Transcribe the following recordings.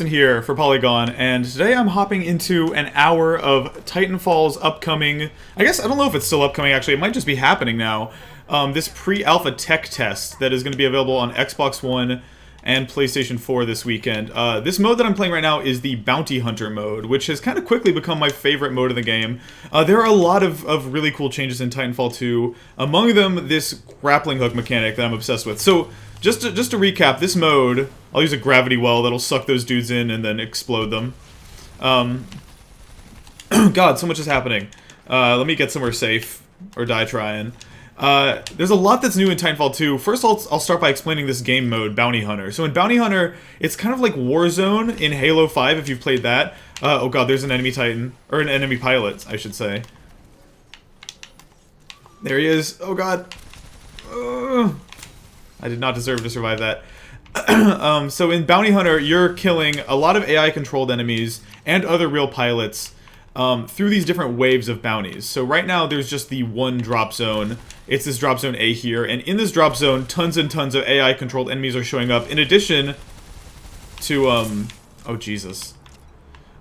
Here for Polygon, and today I'm hopping into an hour of Titanfall's upcoming. I guess I don't know if it's still upcoming. Actually, it might just be happening now. This pre-alpha tech test that is going to be available on Xbox One and PlayStation 4 this weekend. This mode that I'm playing right now is the Bounty Hunter mode, which has kind of quickly become my favorite mode of the game. There are a lot of really cool changes in Titanfall 2. Among them, this grappling hook mechanic that I'm obsessed with. So, just to recap, this mode, I'll use a gravity well that'll suck those dudes in and then explode them. God, so much is happening. Let me get somewhere safe, or die trying. There's a lot that's new in Titanfall 2. First, I'll start by explaining this game mode, Bounty Hunter. So in Bounty Hunter, it's kind of like Warzone in Halo 5, if you've played that. Oh god, there's an enemy Titan. Or an enemy pilot, I should say. There he is. Oh god. I did not deserve to survive that. So in Bounty Hunter, you're killing a lot of AI-controlled enemies and other real pilots through these different waves of bounties. So right now, there's just the one drop zone. It's this drop zone A here, and in this drop zone, tons and tons of AI-controlled enemies are showing up, in addition to, oh Jesus.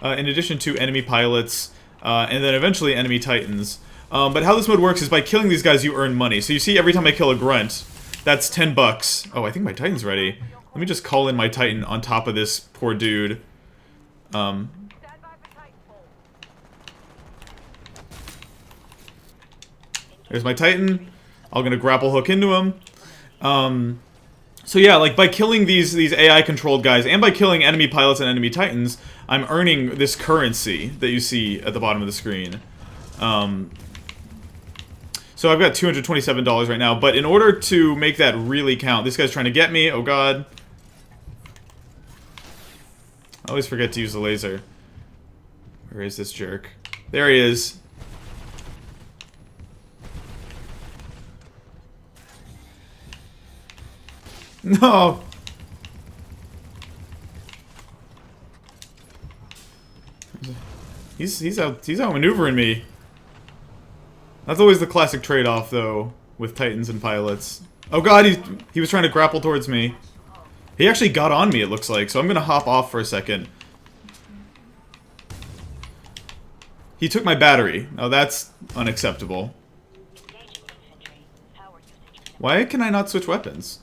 In addition to enemy pilots, and then eventually enemy titans. But how this mode works is by killing these guys, you earn money. So you see, every time I kill a grunt, that's 10 bucks. Oh, I think my Titan's ready. Let me just call in my Titan on top of this poor dude. There's my Titan. I'm gonna grapple hook into him. So yeah, like by killing these AI-controlled guys, and by killing enemy pilots and enemy Titans, I'm earning this currency that you see at the bottom of the screen. So I've got $227 right now, but in order to make that really count, this guy's trying to get me. Oh god. I always forget to use the laser. Where is this jerk? There he is. No! He's outmaneuvering me. That's always the classic trade-off, though, with Titans and pilots. Oh god, he was trying to grapple towards me. He actually got on me, it looks like, so I'm gonna hop off for a second. He took my battery. Now that's unacceptable. Why can I not switch weapons?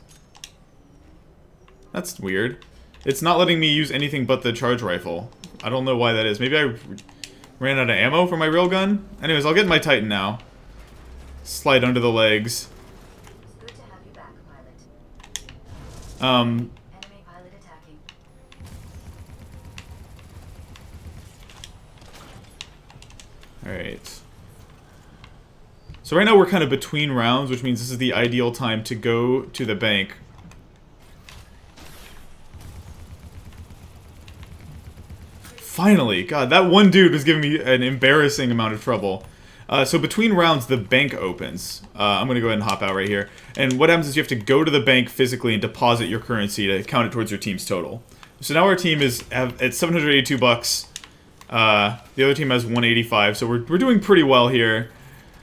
That's weird. It's not letting me use anything but the charge rifle. I don't know why that is. Maybe I ran out of ammo for my real gun? Anyways, I'll get my Titan now. Slide under the legs. Good to have you back, pilot. Enemy pilot attacking. Alright. So right now we're kind of between rounds, which means this is the ideal time to go to the bank. Finally! God, that one dude was giving me an embarrassing amount of trouble. So between rounds, the bank opens. I'm going to go ahead and hop out right here. And what happens is you have to go to the bank physically and deposit your currency to count it towards your team's total. So now our team is at 782 bucks. The other team has 185, so we're doing pretty well here.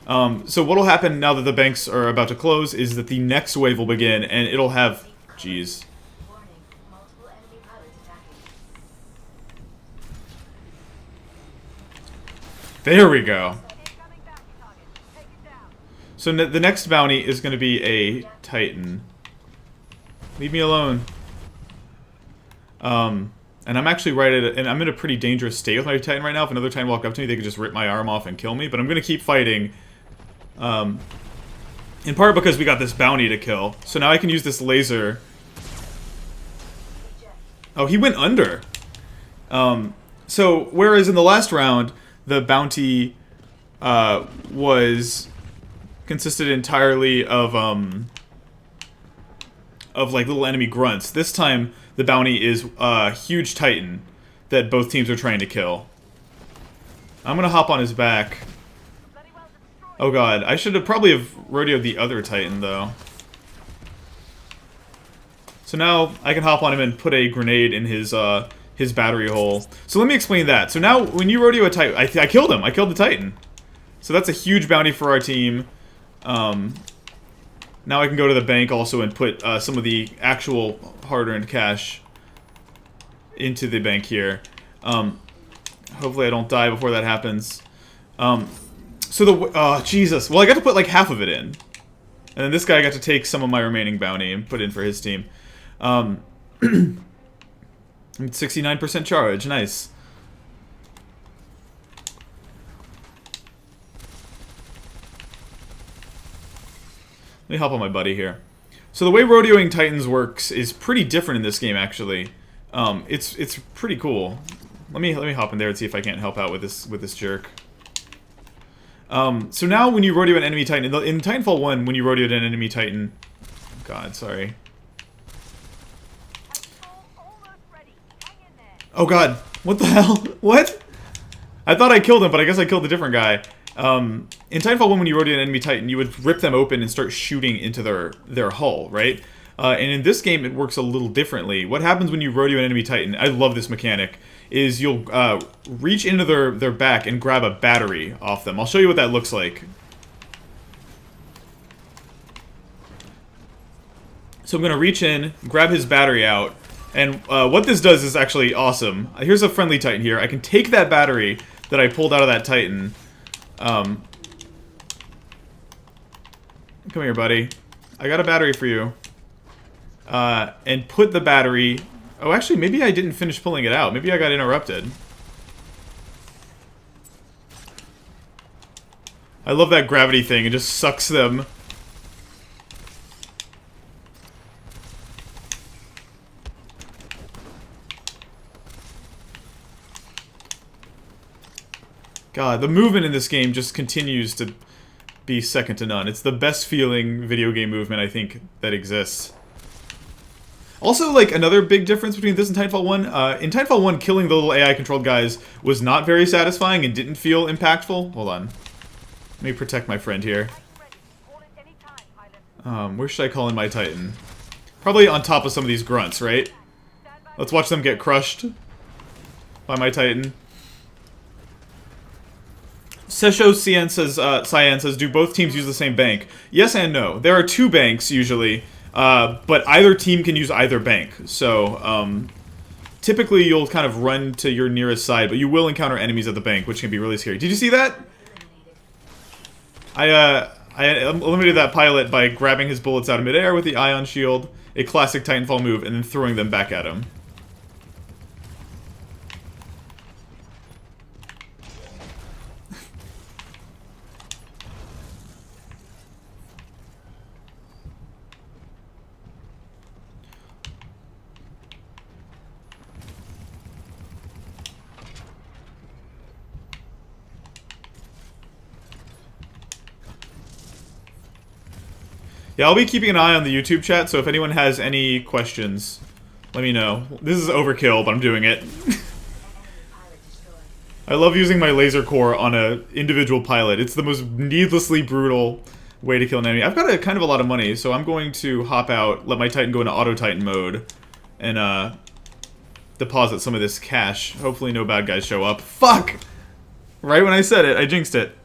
So what'll happen now that the banks are about to close is that the next wave will begin, and it'll have... Jeez. Warning, multiple enemy pilots attacking. There we go. So the next bounty is going to be a Titan. Leave me alone. And I'm actually and I'm in a pretty dangerous state with my Titan right now. If another Titan walked up to me, they could just rip my arm off and kill me. But I'm going to keep fighting. In part because we got this bounty to kill. So now I can use this laser. Oh, he went under. So whereas in the last round, the bounty consisted entirely of like little enemy grunts. This time, the bounty is a huge Titan that both teams are trying to kill. I'm gonna hop on his back. Oh god, I should have probably have rodeoed the other Titan though. So now I can hop on him and put a grenade in his battery hole. So let me explain that. So now when you rodeo a Titan, I killed him. I killed the Titan. So that's a huge bounty for our team. Now I can go to the bank also and put some of the actual hard-earned cash into the bank here. Hopefully I don't die before that happens. So the Jesus. Well, I got to put like half of it in, and then this guy got to take some of my remaining bounty and put in for his team. 69% charge. Nice. Let me help out my buddy here. So the way rodeoing Titans works is pretty different in this game, actually. It's pretty cool. Let me hop in there and see if I can't help out with this jerk. So now when you rodeo an enemy Titan in Titanfall 1, when you rodeoed an enemy Titan, God, sorry. Oh God, what the hell? What? I thought I killed him, but I guess I killed a different guy. In Titanfall 1, when you rodeo an enemy Titan, you would rip them open and start shooting into their hull, right? And in this game, it works a little differently. What happens when you rodeo an enemy Titan, I love this mechanic, is you'll reach into their back and grab a battery off them. I'll show you what that looks like. So I'm going to reach in, grab his battery out, and what this does is actually awesome. Here's a friendly Titan here. I can take that battery that I pulled out of that Titan. Come here, buddy. I got a battery for you. And put the battery... Oh, actually, maybe I didn't finish pulling it out. Maybe I got interrupted. I love that gravity thing. It just sucks them. God, the movement in this game just continues to be second to none. It's the best feeling video game movement, I think, that exists. Also, like, another big difference between this and Titanfall 1, in Titanfall 1, killing the little AI-controlled guys was not very satisfying and didn't feel impactful. Hold on. Let me protect my friend here. Where should I call in my Titan? Probably on top of some of these grunts, right? Let's watch them get crushed by my Titan. Sesho Cyan says, do both teams use the same bank? Yes and no. There are two banks, usually, but either team can use either bank. So, typically you'll kind of run to your nearest side, but you will encounter enemies at the bank, which can be really scary. Did you see that? I eliminated that pilot by grabbing his bullets out of midair with the ion shield, a classic Titanfall move, and then throwing them back at him. Yeah, I'll be keeping an eye on the YouTube chat, so if anyone has any questions, let me know. This is overkill, but I'm doing it. I love using my laser core on an individual pilot. It's the most needlessly brutal way to kill an enemy. I've got kind of a lot of money, so I'm going to hop out, let my Titan go into Auto Titan mode, and deposit some of this cash. Hopefully no bad guys show up. Fuck! Right when I said it, I jinxed it.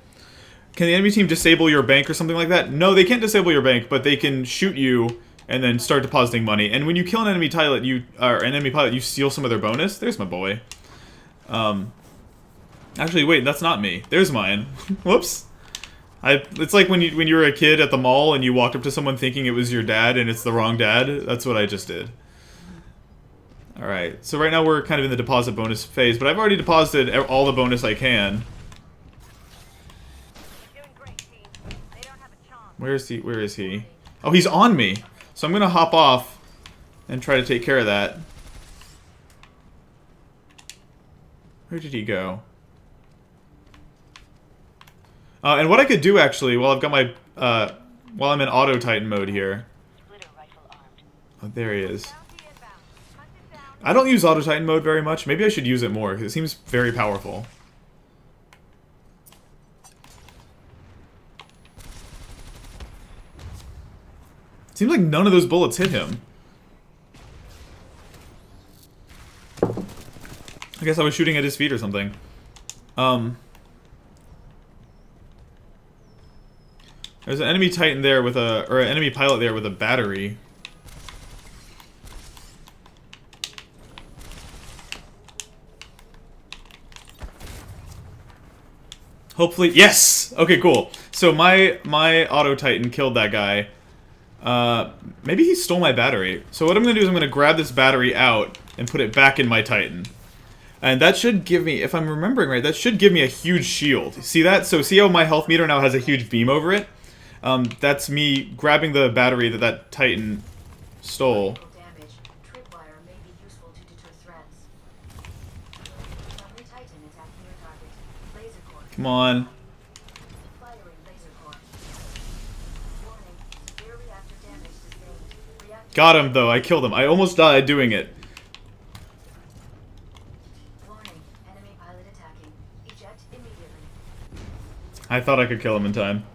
Can the enemy team disable your bank or something like that? No, they can't disable your bank, but they can shoot you and then start depositing money. And when you kill an enemy pilot, you steal some of their bonus. There's my boy. Actually, wait, that's not me. There's mine. Whoops. It's like when you were a kid at the mall and you walked up to someone thinking it was your dad and it's the wrong dad. That's what I just did. All right. So right now we're kind of in the deposit bonus phase, but I've already deposited all the bonus I can. Where is he? Oh, he's on me. So I'm going to hop off and try to take care of that. Where did he go? And what I could do, actually, while I've got my... while I'm in Auto Titan mode here... Oh, there he is. I don't use Auto Titan mode very much. Maybe I should use it more, because it seems very powerful. Seems like none of those bullets hit him. I guess I was shooting at his feet or something. There's an enemy Titan there with or an enemy pilot there with a battery. Hopefully, yes! Okay, cool. So my Auto Titan killed that guy. Maybe he stole my battery. So what I'm gonna do is I'm gonna grab this battery out and put it back in my Titan. And that should give me, if I'm remembering right, that should give me a huge shield. See that? So see how my health meter now has a huge beam over it? That's me grabbing the battery that Titan stole. Damage. Tripwire may be useful to deter threats. Lovely Titan attacking your target. Laser core. Come on. Firing laser core. Warning. Severe reactor damage sustained. Reactor Got him, though. I killed him. I almost died doing it. warning. Enemy pilot attacking. Eject immediately. I thought I could kill him in time.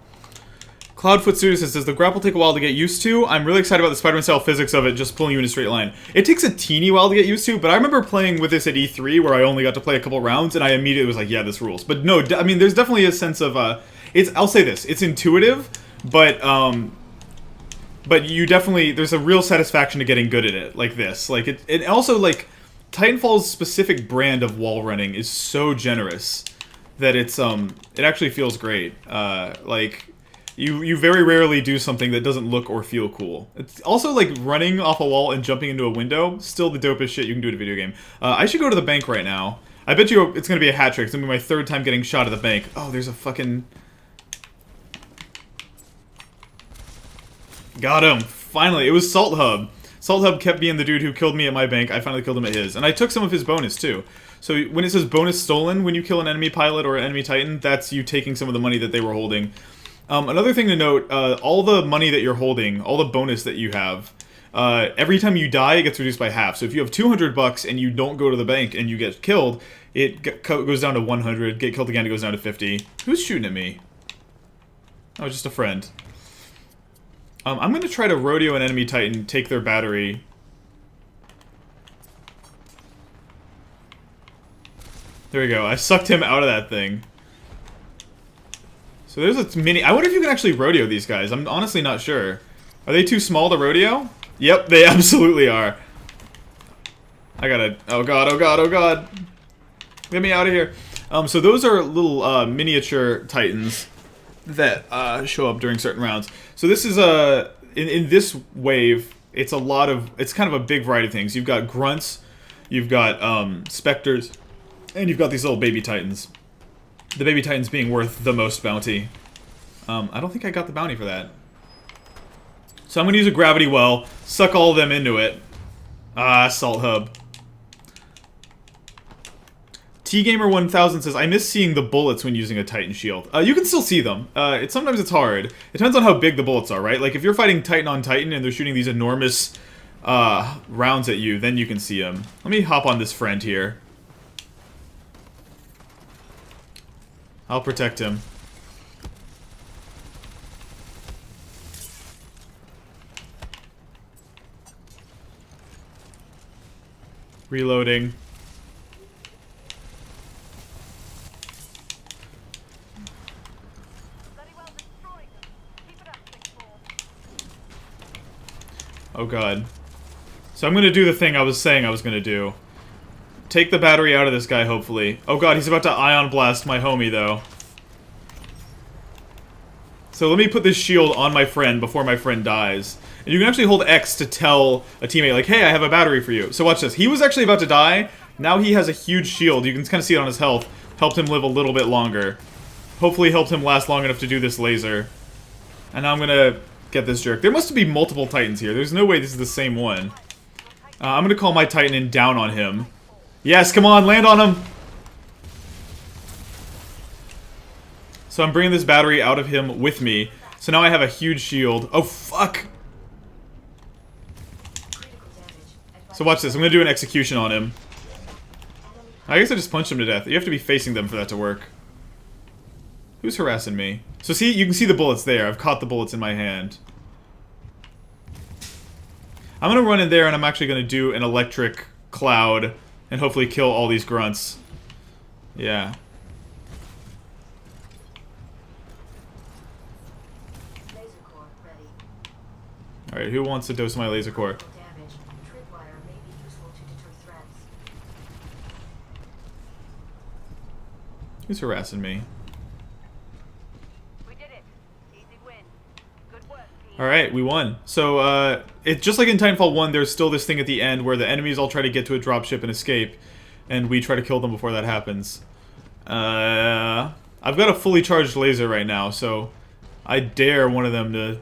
Cloudfoot Student says, the grapple take a while to get used to. I'm really excited about the Spider-Man style physics of it, just pulling you in a straight line. It takes a teeny while to get used to, but I remember playing with this at E3, where I only got to play a couple rounds, and I immediately was like, yeah, this rules. But no, I mean, there's definitely a sense of, I'll say this, it's intuitive, but you definitely, there's a real satisfaction to getting good at it, like this. Like, it also, like, Titanfall's specific brand of wall running is so generous that it actually feels great. Like, you very rarely do something that doesn't look or feel cool. It's also like running off a wall and jumping into a window, still the dopest shit you can do in a video game. I should go to the bank right now. I bet you it's going to be a hat trick. It's going to be my third time getting shot at the bank. Oh, there's a fucking... Got him! Finally, it was Salt Hub. Salt Hub kept being the dude who killed me at my bank. I finally killed him at his. And I took some of his bonus, too. So when it says bonus stolen when you kill an enemy pilot or an enemy Titan, that's you taking some of the money that they were holding. Another thing to note, all the money that you're holding, all the bonus that you have, every time you die, it gets reduced by half. So if you have 200 bucks and you don't go to the bank and you get killed, it goes down to 100. Get killed again, it goes down to 50. Who's shooting at me? Oh, just a friend. I'm going to try to Rodeo an enemy Titan, take their battery. There we go. I sucked him out of that thing. So there's a mini... I wonder if you can actually rodeo these guys. I'm honestly not sure. Are they too small to rodeo? Yep, they absolutely are. I gotta... Oh god, oh god, oh god. Get me out of here. So those are little miniature Titans that show up during certain rounds. So this is in this wave, it's a lot of... It's kind of a big variety of things. You've got grunts, you've got specters, and you've got these little baby Titans. The baby Titans being worth the most bounty. I don't think I got the bounty for that. So I'm going to use a gravity well, suck all of them into it. Ah, Salt Hub. T-Gamer1000 says, I miss seeing the bullets when using a Titan shield. You can still see them. Sometimes it's hard. It depends on how big the bullets are, right? Like, if you're fighting Titan on Titan and they're shooting these enormous rounds at you, then you can see them. Let me hop on this friend here. I'll protect him. Reloading. Oh god. So I'm gonna do the thing I was saying I was gonna do. Take the battery out of this guy, hopefully. Oh god, he's about to Ion Blast my homie, though. So let me put this shield on my friend before my friend dies. And you can actually hold X to tell a teammate, like, hey, I have a battery for you. So watch this. He was actually about to die. Now he has a huge shield. You can kind of see it on his health. Helped him live a little bit longer. Hopefully helped him last long enough to do this laser. And now I'm gonna get this jerk. There must be multiple Titans here. There's no way this is the same one. I'm gonna call my Titan in down on him. Yes, come on, land on him! So I'm bringing this battery out of him with me. So now I have a huge shield. Oh, fuck! So watch this. I'm gonna do an execution on him. I guess I just punched him to death. You have to be facing them for that to work. Who's harassing me? So see, you can see the bullets there. I've caught the bullets in my hand. I'm gonna run in there and I'm actually gonna do an electric cloud and hopefully kill all these grunts. Yeah. Alright, who wants to dose my laser core? Who's harassing me? Alright, we won. So, it's just like in Titanfall 1, there's still this thing at the end where the enemies all try to get to a dropship and escape, and we try to kill them before that happens. I've got a fully charged laser right now, so I dare one of them to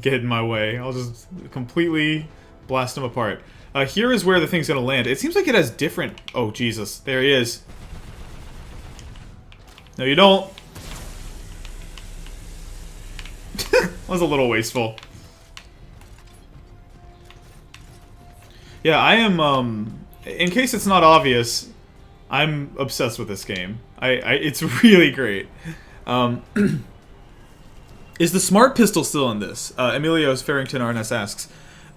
get in my way. I'll just completely blast them apart. Here is where the thing's gonna land. It seems like it has different... Oh, Jesus. There he is. No, you don't. Was a little wasteful. Yeah, I am, in case it's not obvious, I'm obsessed with this game. It's really great. Is the smart pistol still in this? Emilio's Farrington RNS asks.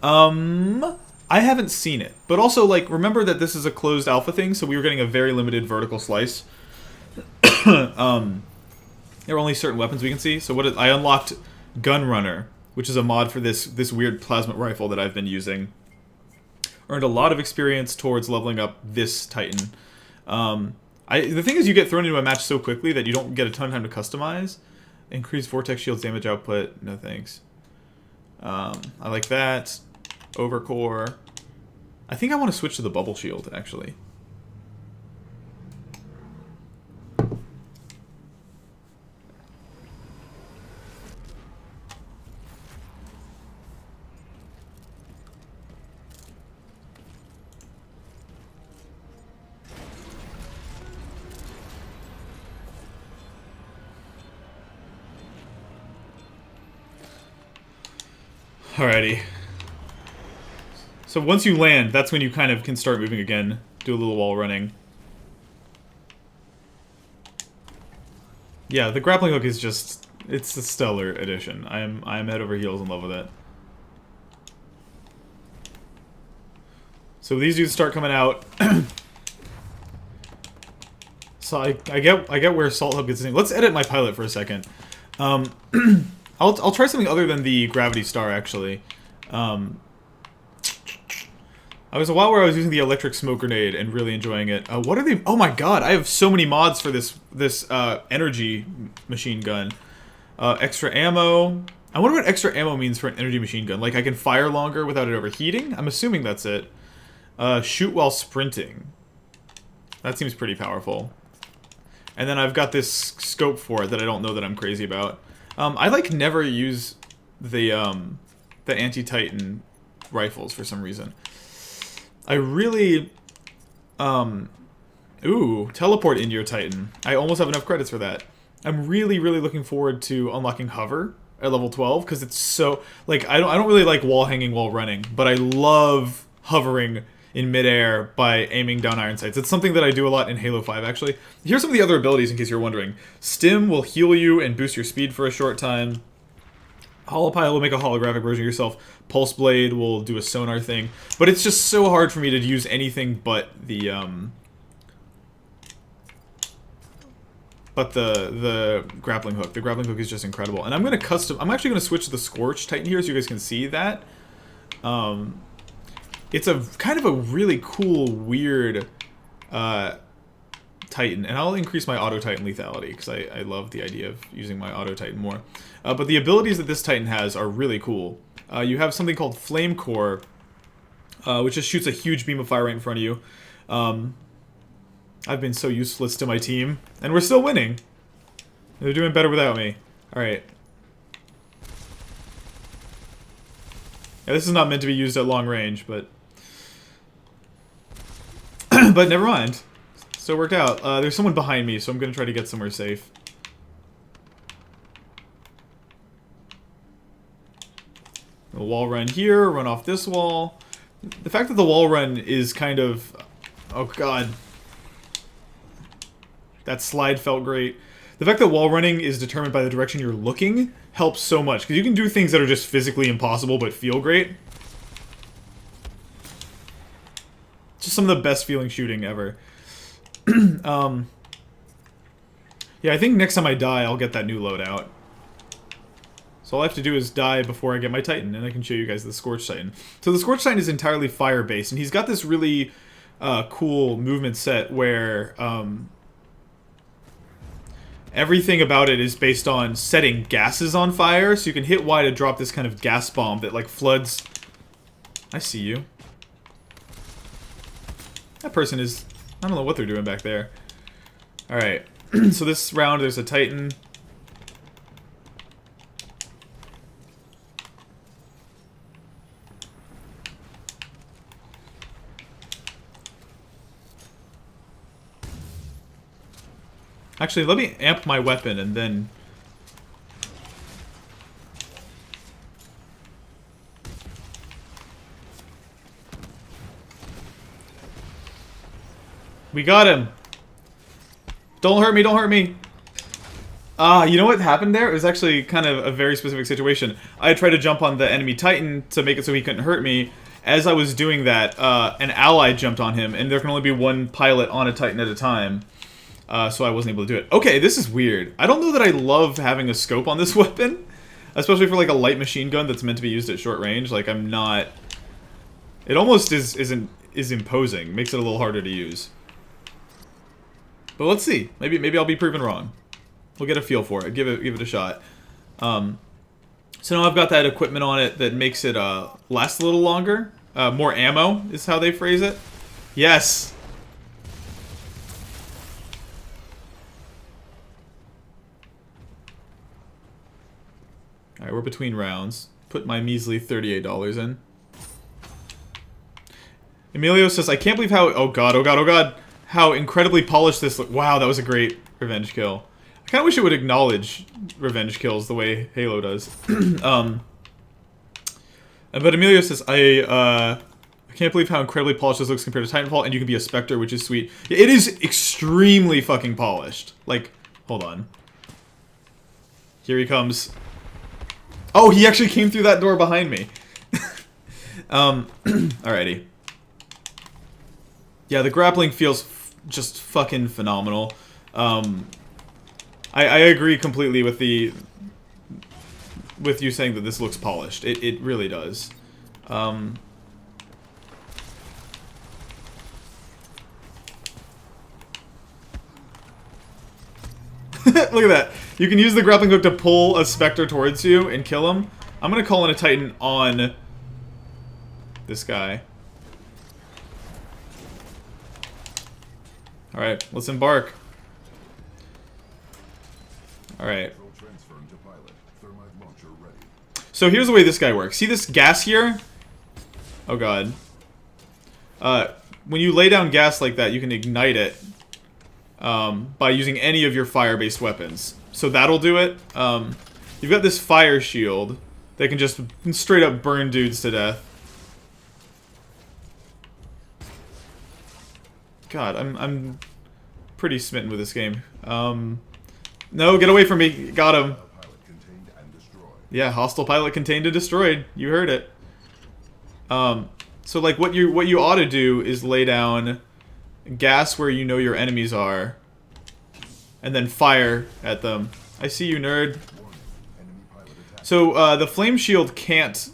I haven't seen it. But also, like, remember that this is a closed alpha thing, so we were getting a very limited vertical slice. There are only certain weapons we can see. So I unlocked Gunrunner, which is a mod for this weird plasma rifle that I've been using. Earned a lot of experience towards leveling up this Titan. The thing is, you get thrown into a match so quickly that you don't get a ton of time to customize. Increase Vortex Shield's damage output. No thanks. I like that. Overcore. I think I want to switch to the Bubble Shield, actually. Alrighty. So once you land, that's when you kind of can start moving again. Do a little wall running. Yeah, the grappling hook is just... It's a stellar addition. I am head over heels in love with it. So these dudes start coming out. So I get where Salt Hub gets his name. Let's edit my pilot for a second. I'll try something other than the Gravity Star, actually. I was a while where I was using the Electric Smoke Grenade and really enjoying it. What are they? Oh my god, I have so many mods for this energy machine gun. Extra ammo. I wonder what extra ammo means for an energy machine gun. Like, I can fire longer without it overheating? I'm assuming that's it. Shoot while sprinting. That seems pretty powerful. And then I've got this scope for it that I don't know that I'm crazy about. I like never use the anti-Titan rifles for some reason. I really ooh, teleport into your Titan. I almost have enough credits for that. I'm really looking forward to unlocking hover at level 12 because it's so like I don't really like wall hanging while running, but I love hovering in midair by aiming down iron sights. It's something that I do a lot in Halo 5, actually. Here's some of the other abilities, in case you're wondering. Stim will heal you and boost your speed for a short time. Holopile will make a holographic version of yourself. Pulse Blade will do a sonar thing. But it's just so hard for me to use anything but the grappling hook. The grappling hook is just incredible. And I'm actually gonna switch to the Scorch Titan here so you guys can see that. It's a kind of a really cool, weird Titan, and I'll increase my Auto Titan lethality because I love the idea of using my Auto Titan more. But the abilities that this Titan has are really cool. You have something called Flame Core, which just shoots a huge beam of fire right in front of you. I've been so useless to my team, and we're still winning. They're doing better without me. Alright. Yeah, this is not meant to be used at long range, but... but never mind. Still worked out. There's someone behind me, so I'm going to try to get somewhere safe. A wall run here, run off this wall. The fact that the wall run is kind of... Oh god. That slide felt great. The fact that wall running is determined by the direction you're looking helps so much, because you can do things that are just physically impossible but feel great. Just some of the best feeling shooting ever. Yeah, I think next time I die, I'll get that new loadout. So all I have to do is die before I get my Titan, and I can show you guys the Scorch Titan. So the Scorch Titan is entirely fire-based, and he's got this really cool movement set where... everything about it is based on setting gases on fire, so you can hit Y to drop this kind of gas bomb that, like, floods... I see you. That person is... I don't know what they're doing back there. Alright. So this round, there's a Titan. Actually, let me amp my weapon and then... We got him! Don't hurt me, don't hurt me! Ah, you know what happened there? It was actually kind of a very specific situation. I tried to jump on the enemy Titan to make it so he couldn't hurt me. As I was doing that, an ally jumped on him, and there can only be one pilot on a Titan at a time. So I wasn't able to do it. Okay, this is weird. I don't know that I love having a scope on this weapon. Especially for like a light machine gun that's meant to be used at short range. Like, I'm not... It almost is imposing. Makes it a little harder to use. But let's see. Maybe I'll be proven wrong. We'll get a feel for it. Give it a shot. So now I've got that equipment on it that makes it last a little longer. More ammo is how they phrase it. Yes! Alright, we're between rounds. Put my measly $38 in. Emilio says, I can't believe how... Oh god, oh god, oh god! How incredibly polished this... Wow, that was a great revenge kill. I kind of wish it would acknowledge revenge kills the way Halo does. But Emilio says, I can't believe how incredibly polished this looks compared to Titanfall, and you can be a Spectre, which is sweet. Yeah, it is extremely fucking polished. Like, hold on. Here he comes. Oh, he actually came through that door behind me. Alrighty. Yeah, the grappling feels just fucking phenomenal. I agree completely with you saying that this looks polished. It really does. Look at that. You can use the grappling hook to pull a Spectre towards you and kill him. I'm gonna call in a Titan on this guy. Alright, let's embark. Alright. So here's the way this guy works. See this gas here? Oh god. When you lay down gas like that, you can ignite it by using any of your fire-based weapons. So that'll do it. You've got this fire shield that can just straight up burn dudes to death. God, I'm pretty smitten with this game. No, get away from me. Got him. Yeah, hostile pilot contained and destroyed. You heard it. So like what you ought to do is lay down gas where you know your enemies are, and then fire at them. I see you, nerd. So the flame shield can't.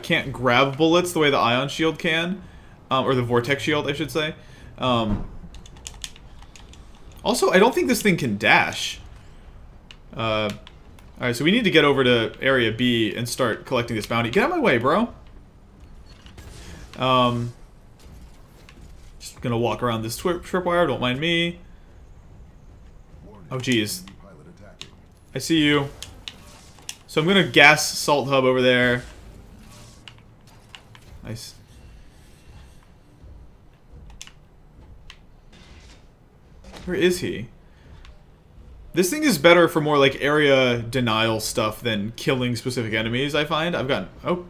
Can't grab bullets the way the ion shield can, or the vortex shield, I should say. Also, I don't think this thing can dash. Alright, so we need to get over to Area B and start collecting this bounty. Get out of my way, bro! Just gonna walk around this tripwire, don't mind me. Oh, jeez. I see you. So I'm gonna gas Salt Hub over there. Nice. Where is he? This thing is better for more like area denial stuff than killing specific enemies, I find. I've gotten... Oh,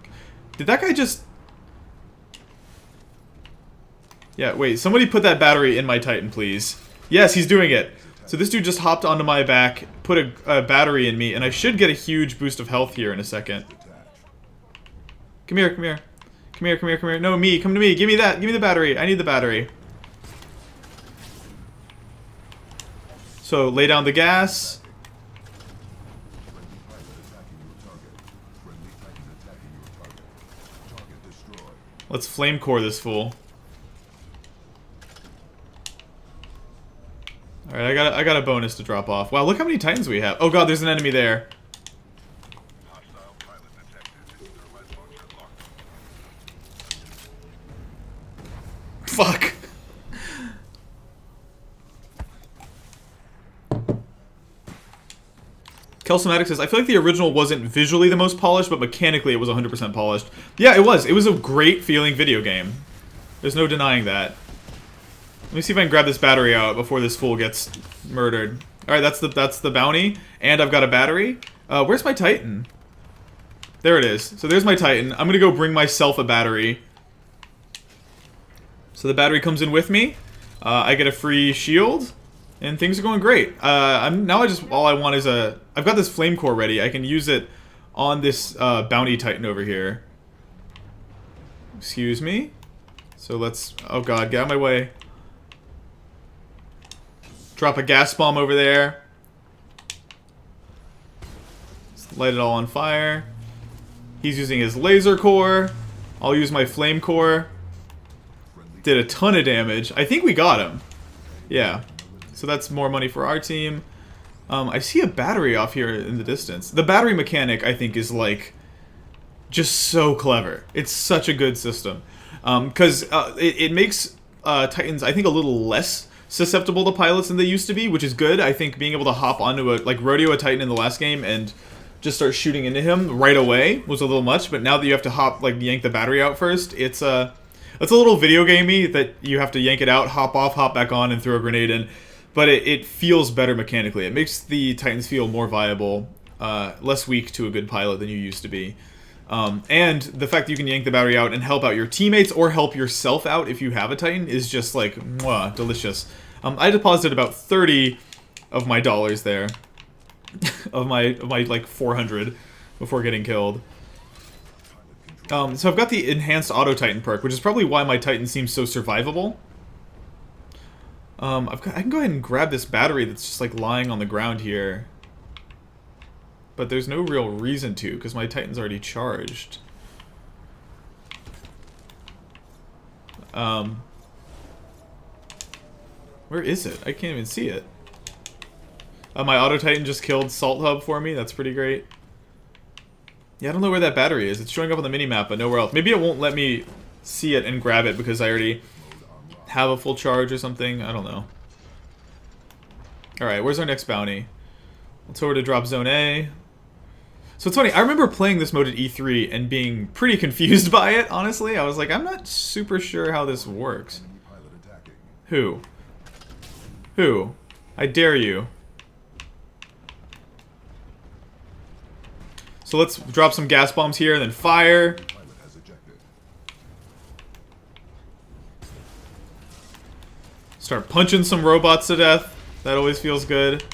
did that guy just... Yeah, wait, somebody put that battery in my Titan, please. Yes, he's doing it. So this dude just hopped onto my back, put a battery in me, and I should get a huge boost of health here in a second. Come here, come here. Come here, come here, come here. No, me, come to me. Give me that. Give me the battery. I need the battery. So, lay down the gas. Let's flame core this fool. Alright, I got a bonus to drop off. Wow, look how many Titans we have. Oh god, there's an enemy there. Fuck. Kelsomatic says, I feel like the original wasn't visually the most polished, but mechanically it was 100% polished. Yeah, it was. It was a great feeling video game. There's no denying that. Let me see if I can grab this battery out before this fool gets murdered. Alright, that's the bounty. And I've got a battery. Where's my Titan? There it is. So there's my Titan. I'm gonna go bring myself a battery. So the battery comes in with me. I get a free shield. And things are going great. All I want is I've got this flame core ready. I can use it on this bounty Titan over here. Excuse me. So let's, oh god, get out of my way. Drop a gas bomb over there. Just light it all on fire. He's using his laser core. I'll use my flame core. Did a ton of damage. I think we got him. Yeah. So that's more money for our team. I see a battery off here in the distance. The battery mechanic, I think, is like just so clever. It's such a good system. Because it makes Titans, I think, a little less susceptible to pilots than they used to be, which is good. I think being able to hop onto like Rodeo a Titan in the last game and just start shooting into him right away was a little much, but now that you have to yank the battery out first, it's a little video gamey that you have to yank it out, hop off, hop back on, and throw a grenade in. But it feels better mechanically. It makes the Titans feel more viable, less weak to a good pilot than you used to be. And the fact that you can yank the battery out and help out your teammates or help yourself out if you have a Titan is just like, mwah, delicious. I deposited about 30 of my dollars there. of my like 400 before getting killed. So I've got the enhanced auto Titan perk, which is probably why my Titan seems so survivable. I can go ahead and grab this battery that's just like lying on the ground here. But there's no real reason to, because my Titan's already charged. Where is it? I can't even see it. My auto Titan just killed Salt Hub for me. That's pretty great. Yeah, I don't know where that battery is. It's showing up on the minimap, but nowhere else. Maybe it won't let me see it and grab it because I already have a full charge or something. I don't know. Alright, where's our next bounty? Let's over to drop zone A. So it's funny, I remember playing this mode at E3 and being pretty confused by it, honestly. I was like, I'm not super sure how this works. Who? Who? I dare you. So let's drop some gas bombs here and then fire. Start punching some robots to death. That always feels good.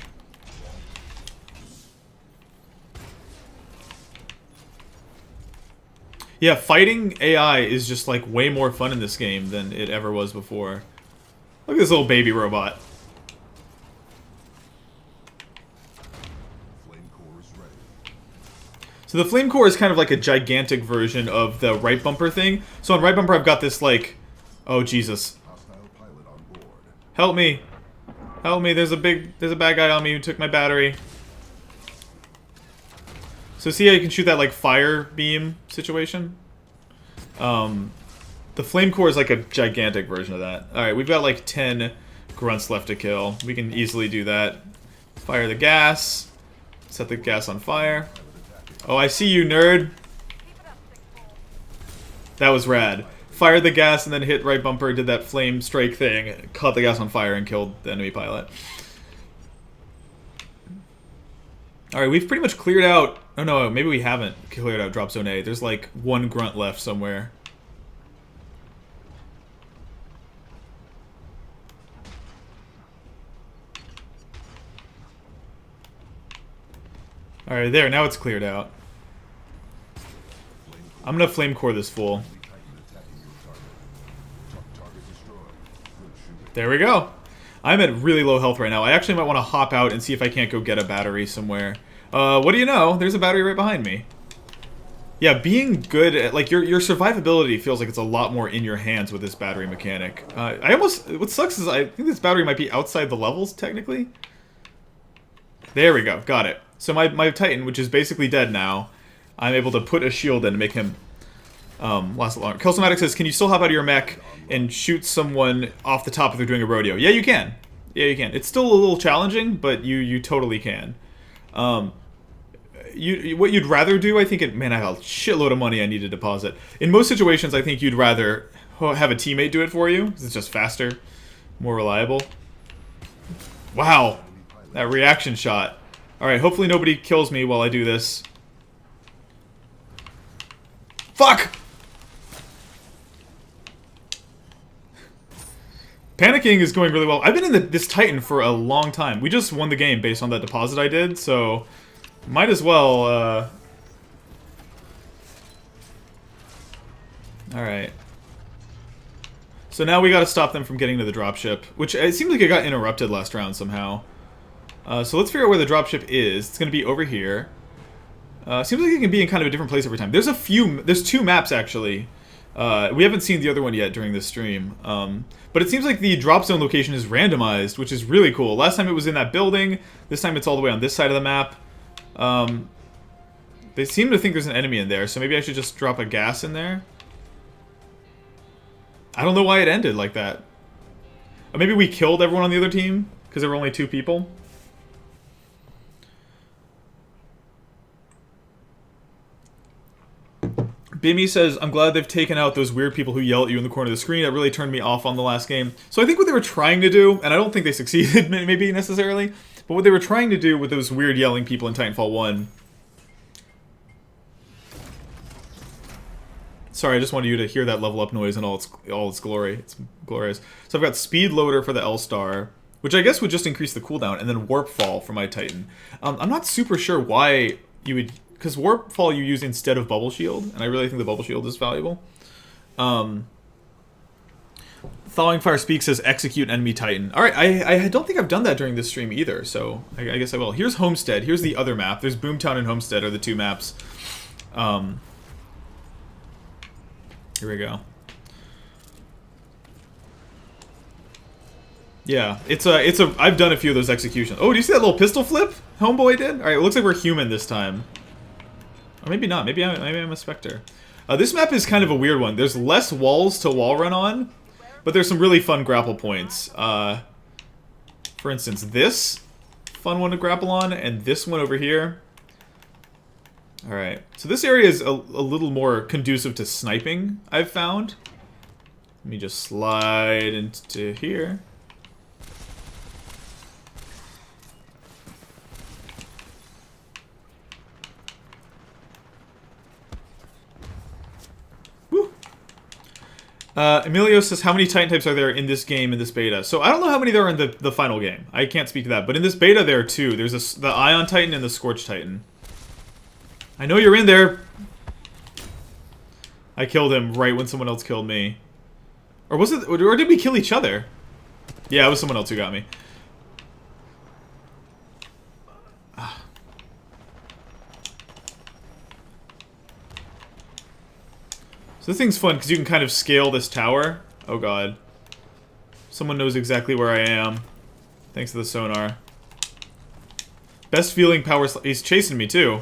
Yeah, fighting AI is just like way more fun in this game than it ever was before. Look at this little baby robot. So the flame core is kind of like a gigantic version of the right bumper thing. So on right bumper I've got this like, oh Jesus. Help me. Help me, there's a bad guy on me who took my battery. So see how you can shoot that like fire beam situation? The flame core is like a gigantic version of that. Alright, we've got like 10 grunts left to kill. We can easily do that. Fire the gas. Set the gas on fire. Oh, I see you, nerd. That was rad. Fired the gas and then hit right bumper, did that flame strike thing, caught the gas on fire and killed the enemy pilot. Alright, we've pretty much cleared out... Oh no, maybe we haven't cleared out drop zone A. There's like one grunt left somewhere. Alright, there, now it's cleared out. I'm gonna flame core this fool. There we go. I'm at really low health right now. I actually might want to hop out and see if I can't go get a battery somewhere. What do you know? There's a battery right behind me. Yeah, being good at, like, your survivability feels like it's a lot more in your hands with this battery mechanic. What sucks is I think this battery might be outside the levels, technically. There we go, got it. So my Titan, which is basically dead now, I'm able to put a shield in to make him last longer. Kelsomatic says, can you still hop out of your mech and shoot someone off the top if they're doing a rodeo? Yeah, you can. Yeah, you can. It's still a little challenging, but you totally can. What you'd rather do, I think man, I have a shitload of money I need to deposit. In most situations, I think you'd rather have a teammate do it for you, because it's just faster, more reliable. Wow, that reaction shot. Alright, hopefully nobody kills me while I do this. Fuck! Panicking is going really well. I've been in this Titan for a long time. We just won the game based on that deposit I did, so might as well, Alright. So now we gotta stop them from getting to the dropship, which it seems like it got interrupted last round somehow. So let's figure out where the dropship is. It's gonna be over here. Seems like it can be in kind of a different place every time. There's two maps, actually. We haven't seen the other one yet during this stream. But it seems like the drop zone location is randomized, which is really cool. Last time it was in that building. This time it's all the way on this side of the map. They seem to think there's an enemy in there, so maybe I should just drop a gas in there. I don't know why it ended like that. Or maybe we killed everyone on the other team, because there were only 2 people. Bimmy says, I'm glad they've taken out those weird people who yell at you in the corner of the screen. That really turned me off on the last game. So I think what they were trying to do, and I don't think they succeeded maybe necessarily, but what they were trying to do with those weird yelling people in Titanfall 1... Sorry, I just wanted you to hear that level up noise in all its glory. It's glorious. So I've got Speed Loader for the L-Star, which I guess would just increase the cooldown, and then Warp Fall for my Titan. I'm not super sure why you would... Because Warp Fall you use instead of Bubble Shield, and I really think the Bubble Shield is valuable. Thawing Fire Speak says, execute enemy Titan. Alright, I don't think I've done that during this stream either, so I guess I will. Here's Homestead. Here's the other map. There's Boomtown and Homestead are the 2 maps. Here we go. Yeah, I've done a few of those executions. Oh, do you see that little pistol flip Homeboy did? Alright, it looks like we're human this time. Or maybe not. Maybe I'm a Spectre. This map is kind of a weird one. There's less walls to wall run on, but there's some really fun grapple points. For instance, this fun one to grapple on, and this one over here. Alright, so this area is a little more conducive to sniping, I've found. Let me just slide into here. Woo! Emilio says, how many Titan types are there in this game, in this beta? So I don't know how many there are in the final game. I can't speak to that. But in this beta, there are 2. There's the Ion Titan and the Scorch Titan. I know you're in there. I killed him right when someone else killed me. Or was it... Or did we kill each other? Yeah, it was someone else who got me. So this thing's fun because you can kind of scale this tower. Oh god. Someone knows exactly where I am. Thanks to the sonar. Best feeling power... He's chasing me too.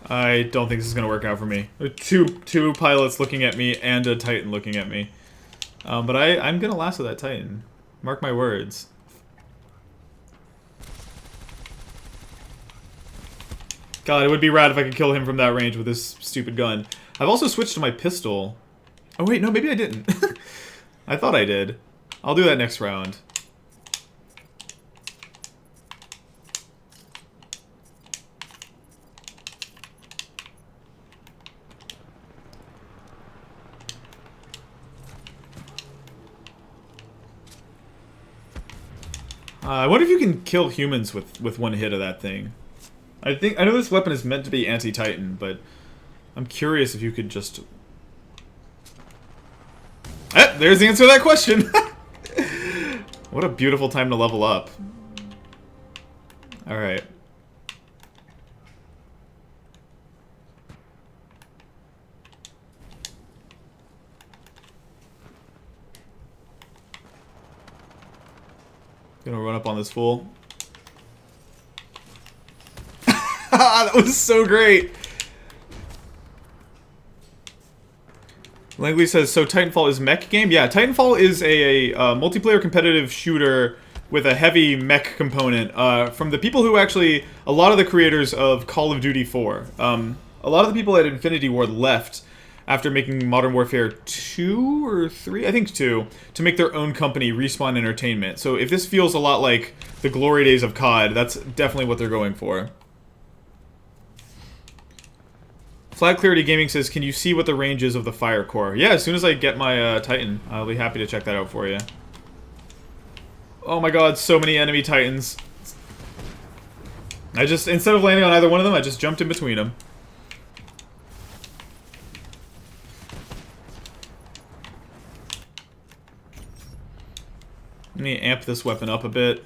I don't think this is going to work out for me. There are two pilots looking at me and a Titan looking at me. But I'm going to lasso that Titan. Mark my words. God, it would be rad if I could kill him from that range with this stupid gun. I've also switched to my pistol. Oh wait, no, maybe I didn't. I thought I did. I'll do that next round. I wonder if you can kill humans with one hit of that thing. I know this weapon is meant to be anti-Titan, but I'm curious if you could just... there's the answer to that question! What a beautiful time to level up. Alright. Gonna run up on this fool. That was so great! Langley says, so Titanfall is mech game? Yeah, Titanfall is a multiplayer competitive shooter with a heavy mech component from the people who actually, a lot of the creators of Call of Duty 4. A lot of the people at Infinity Ward left after making Modern Warfare 2 or 3, I think 2, to make their own company, Respawn Entertainment. So if this feels a lot like the glory days of COD, that's definitely what they're going for. Flat Clarity Gaming says, can you see what the range is of the Fire Core? Yeah, as soon as I get my Titan, I'll be happy to check that out for you. Oh my god, so many enemy Titans. I just, instead of landing on either one of them, I just jumped in between them. Let me amp this weapon up a bit.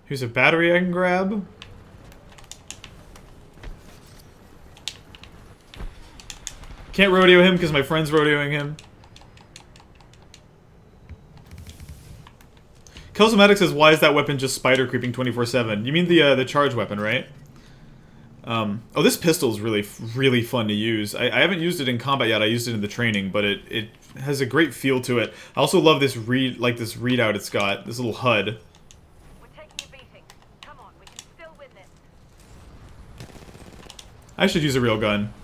Here's a battery I can grab. Can't rodeo him because my friend's rodeoing him. Kelsomatic says, why is that weapon just spider creeping 24/7? You mean the charge weapon, right? Oh, this pistol is really fun to use. I haven't used it in combat yet. I used it in the training, but it has a great feel to it. I also love this readout it's got, this little HUD. I should use a real gun.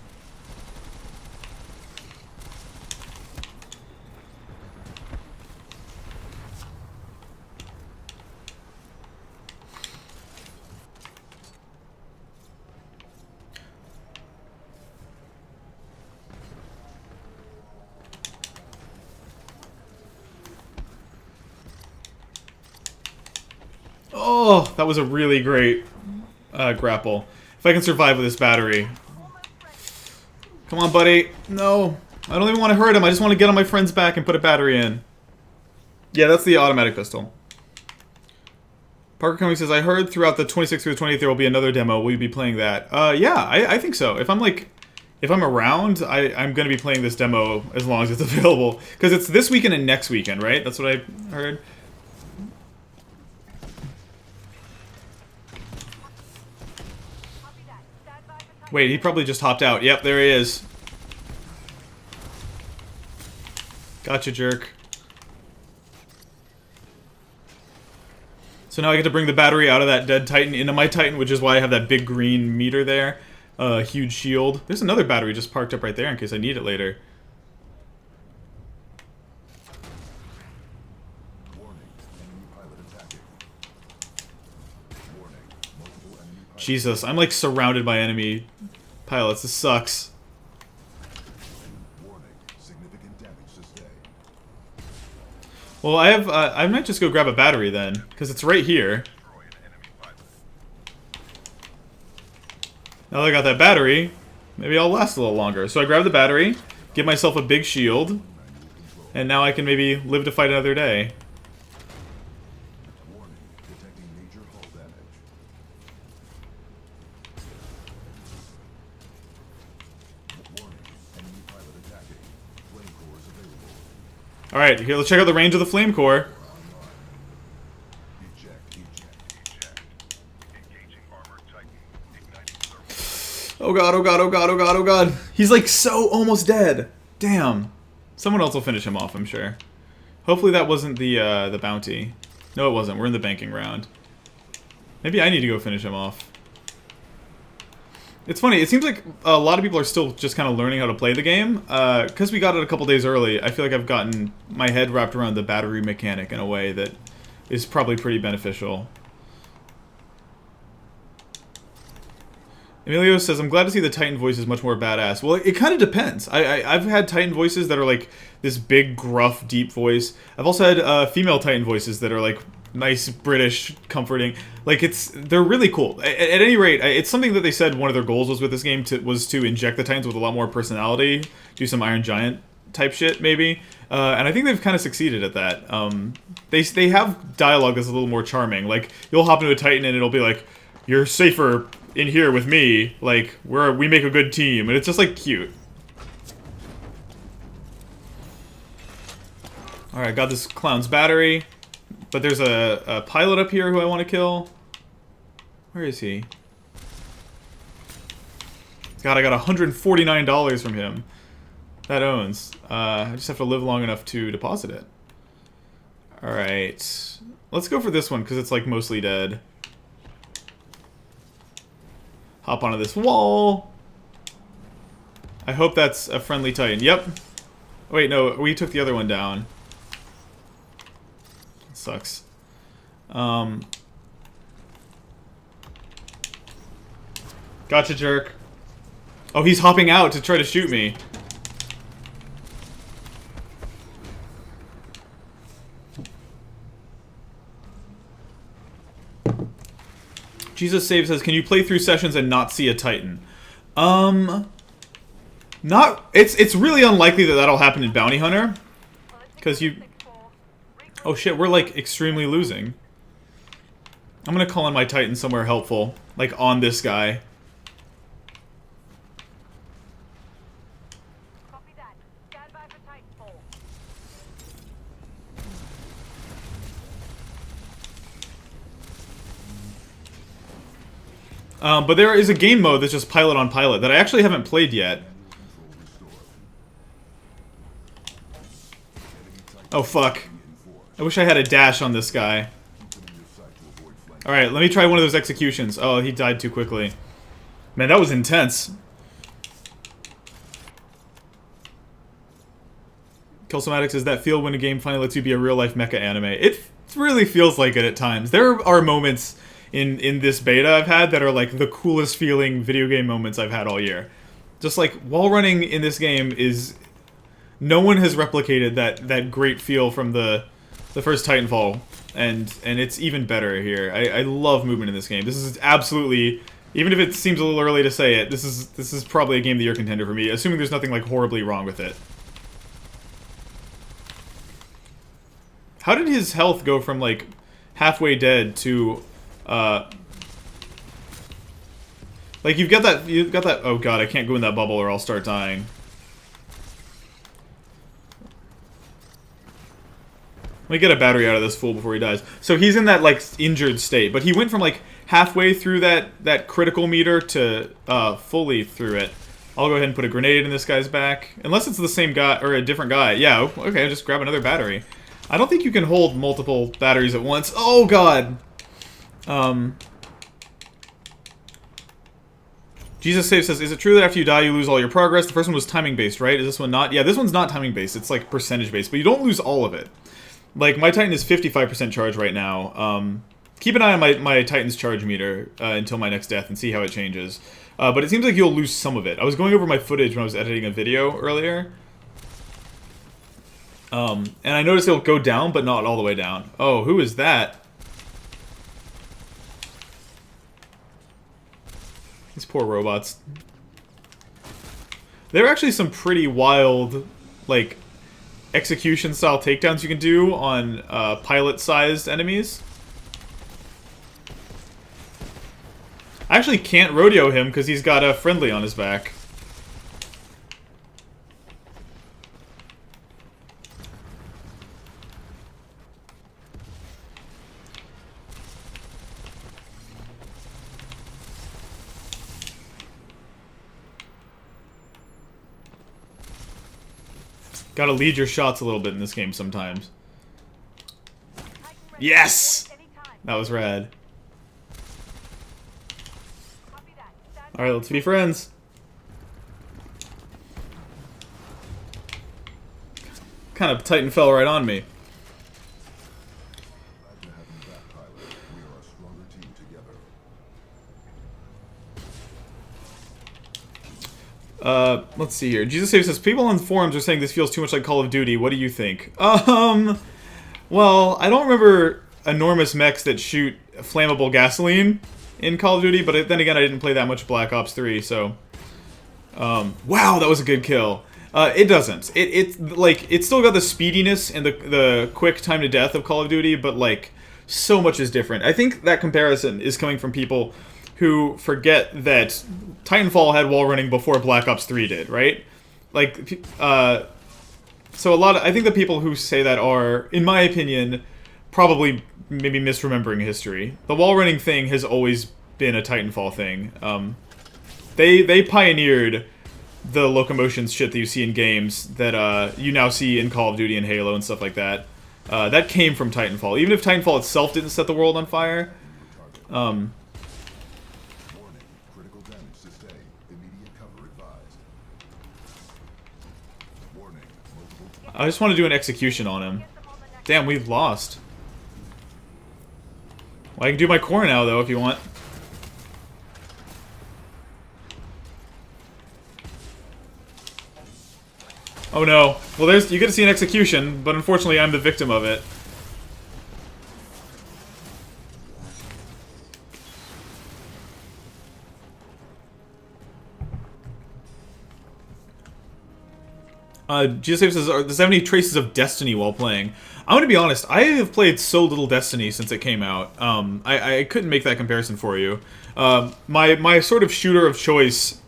Oh, that was a really great grapple. If I can survive with this battery. Come on, buddy. No. I don't even want to hurt him. I just want to get on my friend's back and put a battery in. Yeah, that's the automatic pistol. Parker Cummings says, I heard throughout the 26th through the 28th there will be another demo. Will you be playing that? Yeah, I think so. If I'm around, I'm going to be playing this demo as long as it's available. Because it's this weekend and next weekend, right? That's what I heard. Wait, he probably just hopped out. Yep, there he is. Gotcha, jerk. So now I get to bring the battery out of that dead Titan into my Titan, which is why I have that big green meter there. Huge shield. There's another battery just parked up right there in case I need it later. Jesus, I'm like surrounded by enemy pilots. This sucks. Well, I might just go grab a battery then, because it's right here. Now that I got that battery, maybe I'll last a little longer. So I grab the battery, give myself a big shield, and now I can maybe live to fight another day. Alright, here, let's check out the range of the flame core. Oh god, oh god, oh god, oh god, oh god. He's like so almost dead. Damn. Someone else will finish him off, I'm sure. Hopefully that wasn't the bounty. No, it wasn't. We're in the banking round. Maybe I need to go finish him off. It's funny. It seems like a lot of people are still just kind of learning how to play the game. Because we got it a couple days early, I feel like I've gotten my head wrapped around the battery mechanic in a way that is probably pretty beneficial. Emilio says, I'm glad to see the Titan voice is much more badass. Well, it kind of depends. I've had Titan voices that are like this big, gruff, deep voice. I've also had female Titan voices that are like nice, British, comforting. Like, they're really cool. At any rate, it's something that they said one of their goals was with this game was to inject the Titans with a lot more personality, do some Iron Giant type shit, maybe. And I think they've kind of succeeded at that. They have dialogue that's a little more charming. Like, you'll hop into a Titan and it'll be like, you're safer in here with me, like, we make a good team, and it's just, like, cute. Alright, got this clown's battery, but there's a pilot up here who I want to kill. Where is he? God, I got $149 from him. That owns. I just have to live long enough to deposit it. Alright. Let's go for this one, because it's, like, mostly dead. Hop onto this wall. I hope that's a friendly Titan. Yep. Wait, no, we took the other one down. Sucks. Gotcha, jerk. Oh, he's hopping out to try to shoot me. Jesus Save says, can you play through sessions and not see a Titan? It's really unlikely that that'll happen in Bounty Hunter. Because you... Oh shit, we're like extremely losing. I'm gonna call in my Titan somewhere helpful. Like on this guy. Copy that. Stand by for Titanfall. But there is a game mode that's just pilot on pilot that I actually haven't played yet. Oh fuck. I wish I had a dash on this guy. Alright, let me try one of those executions. Oh, he died too quickly. Man, that was intense. Killsomatic says, that feel when a game finally lets you be a real-life mecha anime. It really feels like it at times. There are moments in this beta I've had that are like the coolest feeling video game moments I've had all year. Just like, wall running in this game is... No one has replicated that great feel from the first Titanfall, and it's even better here. I love movement in this game. This is absolutely, even if it seems a little early to say it, this is probably a Game of the Year contender for me, assuming there's nothing like horribly wrong with it. How did his health go from like halfway dead to like you've got that oh god, I can't go in that bubble or I'll start dying. Let me get a battery out of this fool before he dies. So he's in that, like, injured state. But he went from, like, halfway through that critical meter to fully through it. I'll go ahead and put a grenade in this guy's back. Unless it's the same guy, or a different guy. Yeah, okay, I'll just grab another battery. I don't think you can hold multiple batteries at once. Oh, God! Jesus Save says, is it true that after you die you lose all your progress? The first one was timing-based, right? Is this one not? Yeah, this one's not timing-based. It's, like, percentage-based. But you don't lose all of it. Like, my Titan is 55% charge right now. Keep an eye on my Titan's charge meter until my next death and see how it changes. But it seems like you'll lose some of it. I was going over my footage when I was editing a video earlier. And I noticed it'll go down, but not all the way down. Oh, who is that? These poor robots. There are actually some pretty wild, like... execution-style takedowns you can do on pilot-sized enemies. I actually can't rodeo him because he's got a friendly on his back. Gotta lead your shots a little bit in this game sometimes. Yes! That was rad. Alright, let's be friends. Kind of Titan fell right on me. Let's see here. Jesus Save says, people on forums are saying this feels too much like Call of Duty. What do you think? Well, I don't remember enormous mechs that shoot flammable gasoline in Call of Duty, but then again, I didn't play that much Black Ops 3, so... wow, that was a good kill. It doesn't. It's still got the speediness and the quick time to death of Call of Duty, but, like, so much is different. I think that comparison is coming from people who forget that Titanfall had wall running before Black Ops 3 did, right? Like, so I think the people who say that are, in my opinion, probably maybe misremembering history. The wall running thing has always been a Titanfall thing. They pioneered the locomotions shit that you see in games that you now see in Call of Duty and Halo and stuff like that. That came from Titanfall. Even if Titanfall itself didn't set the world on fire, I just want to do an execution on him. Damn, we've lost. Well, I can do my core now, though, if you want. Oh no. Well, you get to see an execution, but unfortunately I'm the victim of it. GSA says, does it have any traces of Destiny while playing? I'm gonna be honest, I have played so little Destiny since it came out. I couldn't make that comparison for you. My sort of shooter of choice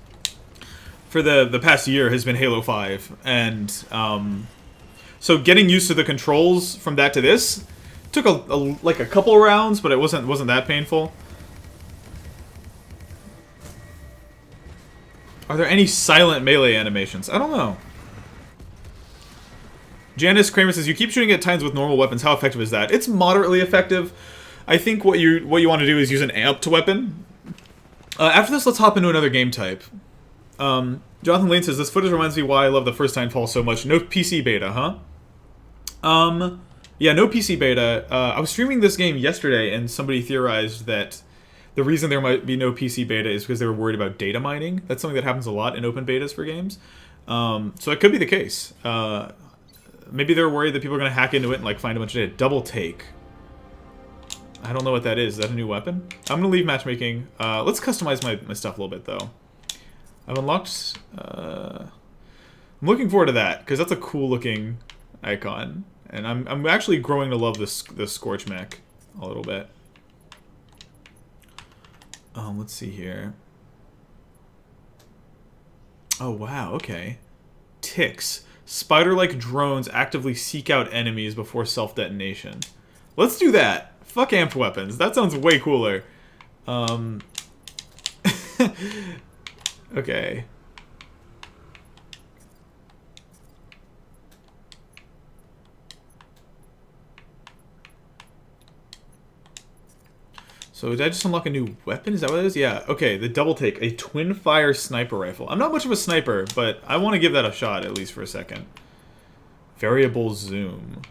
for the past year has been Halo 5, and so getting used to the controls from that to this took like a couple rounds, but it wasn't that painful. Are there any silent melee animations? I don't know. Janice Kramer says, you keep shooting at Titans with normal weapons. How effective is that? It's moderately effective. I think what you want to do is use an amped weapon. After this, let's hop into another game type. Jonathan Lane says, this footage reminds me why I love the first Titanfall so much. No PC beta, huh? Yeah, no PC beta. I was streaming this game yesterday, and somebody theorized that the reason there might be no PC beta is because they were worried about data mining. That's something that happens a lot in open betas for games. So it could be the case. Maybe they're worried that people are going to hack into it and like find a bunch of data. Double take. I don't know what that is. Is that a new weapon? I'm going to leave matchmaking. Let's customize my stuff a little bit, though. I've unlocked... I'm looking forward to that, because that's a cool-looking icon. And I'm actually growing to love this Scorch mech a little bit. Let's see here. Oh, wow, okay. Ticks. Spider-like drones actively seek out enemies before self-detonation. Let's do that. Fuck amped weapons. That sounds way cooler. Okay. So did I just unlock a new weapon? Is that what it is? Yeah. Okay, the double take. A twin-fire sniper rifle. I'm not much of a sniper, but I want to give that a shot, at least for a second. Variable zoom.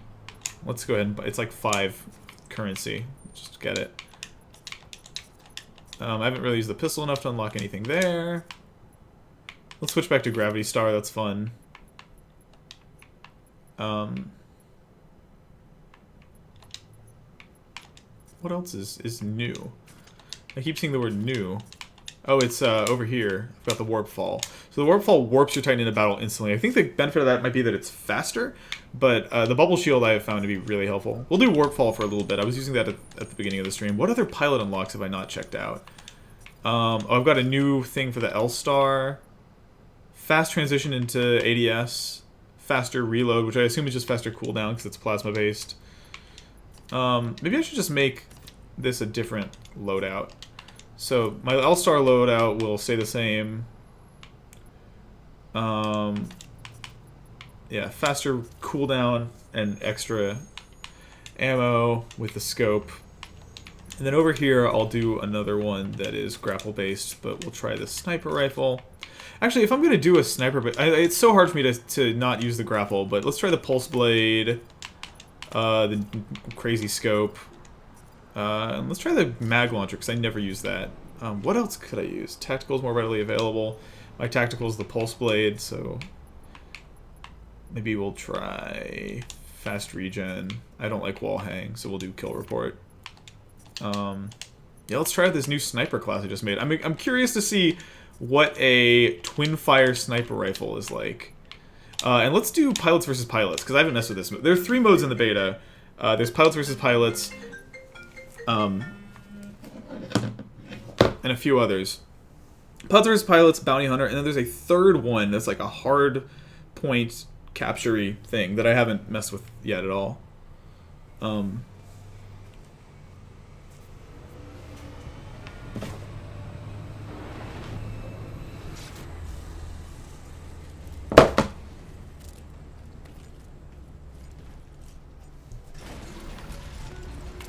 Let's go ahead and... It's like 5 currency. Just get it. I haven't really used the pistol enough to unlock anything there. Let's switch back to Gravity Star. That's fun. What else is new? I keep seeing the word new. Oh, it's over here. I've got the Warp Fall. So the Warp Fall warps your Titan into battle instantly. I think the benefit of that might be that it's faster, but the Bubble Shield I have found to be really helpful. We'll do Warp Fall for a little bit. I was using that at the beginning of the stream. What other pilot unlocks have I not checked out? Oh, I've got a new thing for the L-Star. Fast transition into ADS. Faster reload, which I assume is just faster cooldown because it's plasma-based. Maybe I should just make this a different loadout. So my L-Star loadout will stay the same. Yeah, faster cooldown and extra ammo with the scope. And then over here, I'll do another one that is grapple-based, but we'll try the sniper rifle. Actually, if I'm going to do a sniper... it's so hard for me to not use the grapple, but let's try the pulse blade, the crazy scope, and let's try the mag launcher, because I never use that. What else could I use? Tactical is more readily available. My tactical is the pulse blade, so maybe we'll try fast regen. I don't like wall hang, so we'll do kill report. Yeah, let's try this new sniper class I just made. I'm curious to see what a twin fire sniper rifle is like. And let's do pilots versus pilots, because I haven't messed with this. There are 3 modes in the beta. There's pilots versus pilots, and a few others. Pilots versus pilots, bounty hunter, and then there's a third one that's like a hard point capture-y thing that I haven't messed with yet at all.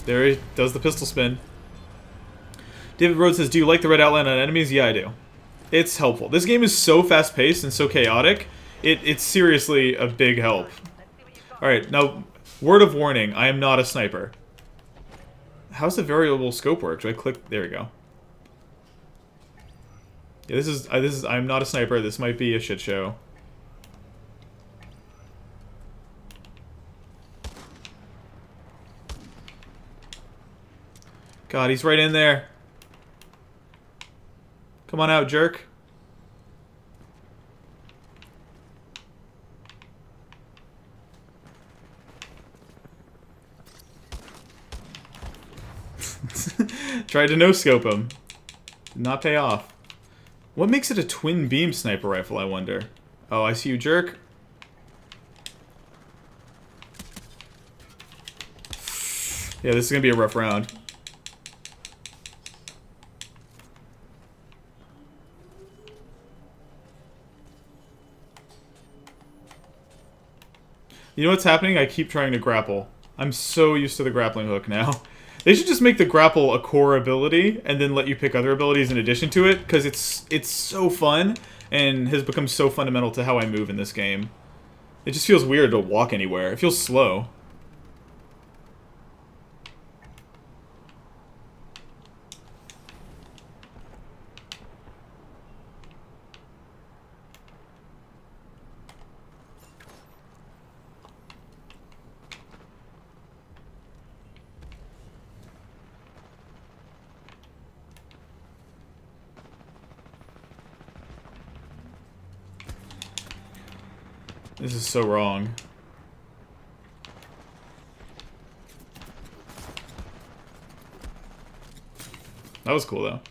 There he does the pistol spin. David Rhodes says, do you like the red outline on enemies? Yeah, I do. It's helpful. This game is so fast-paced and so chaotic, it's seriously a big help. Alright, now, word of warning, I am not a sniper. How's the variable scope work? Do I click? There we go. Yeah, I'm not a sniper. This might be a shit show. God, he's right in there. Come on out, jerk. Tried to no-scope him. Did not pay off. What makes it a twin beam sniper rifle, I wonder? Oh, I see you, jerk. Yeah, this is gonna be a rough round. You know what's happening? I keep trying to grapple. I'm so used to the grappling hook now. They should just make the grapple a core ability and then let you pick other abilities in addition to it, because it's so fun and has become so fundamental to how I move in this game. It just feels weird to walk anywhere. It feels slow. This is so wrong. That was cool, though.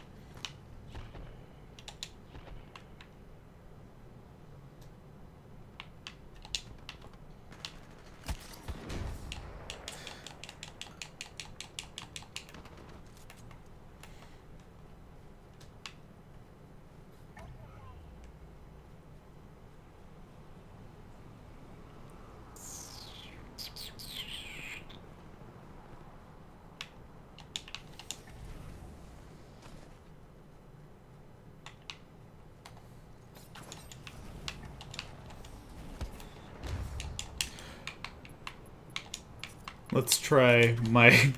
Let's try my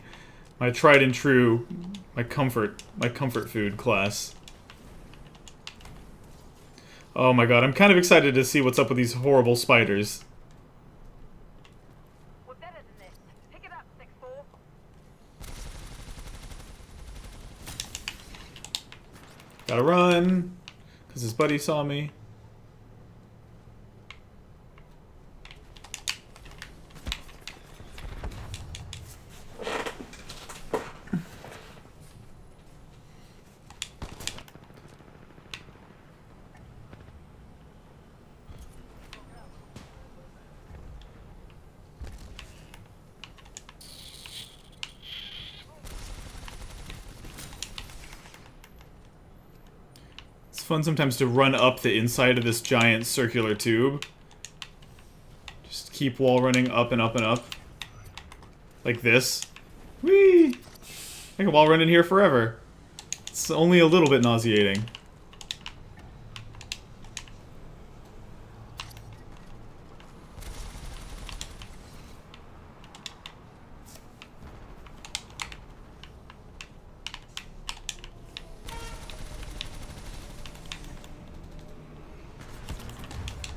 tried and true, my comfort food class. Oh my god, I'm kind of excited to see what's up with these horrible spiders. We're better than this. Pick it up, 6-4. Gotta run, because his buddy saw me. Fun sometimes to run up the inside of this giant circular tube. Just keep wall running up and up and up. Like this. Whee! I can wall run in here forever. It's only a little bit nauseating.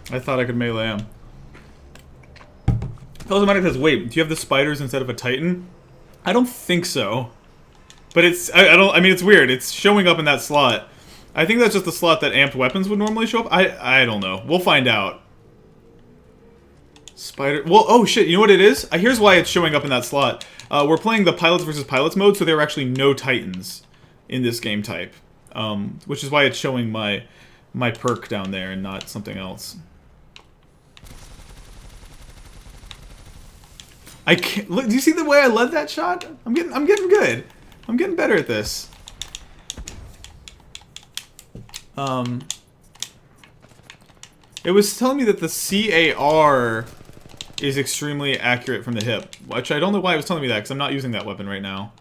I thought I could melee him. Automatic says, wait, do you have the spiders instead of a Titan? I don't think so. But it's, I mean, it's weird. It's showing up in that slot. I think that's just the slot that amped weapons would normally show up. I don't know. We'll find out. Spider, well, oh shit, you know what it is? Here's why it's showing up in that slot. We're playing the pilots versus pilots mode, so there are actually no Titans in this game type. Which is why it's showing my perk down there and not something else. I can't, look, do you see the way I led that shot? I'm getting good. I'm getting better at this. It was telling me that the CAR is extremely accurate from the hip, which I don't know why it was telling me that, because I'm not using that weapon right now.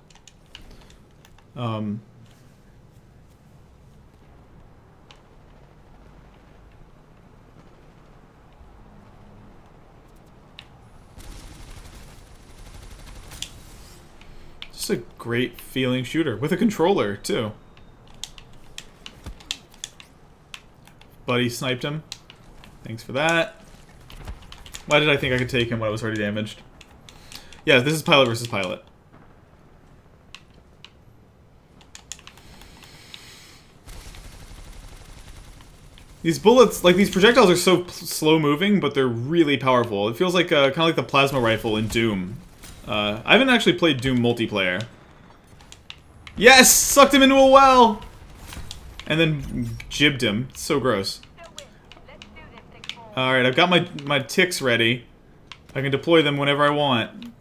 Just a great feeling shooter with a controller too. Buddy sniped him. Thanks for that. Why did I think I could take him when I was already damaged? Yeah, this is pilot versus pilot. These bullets, like these projectiles are so slow moving, but they're really powerful. It feels like kind of like the plasma rifle in Doom. I haven't actually played Doom multiplayer. Yes! Sucked him into a well! And then jibbed him. It's so gross. Alright, I've got my ticks ready. I can deploy them whenever I want.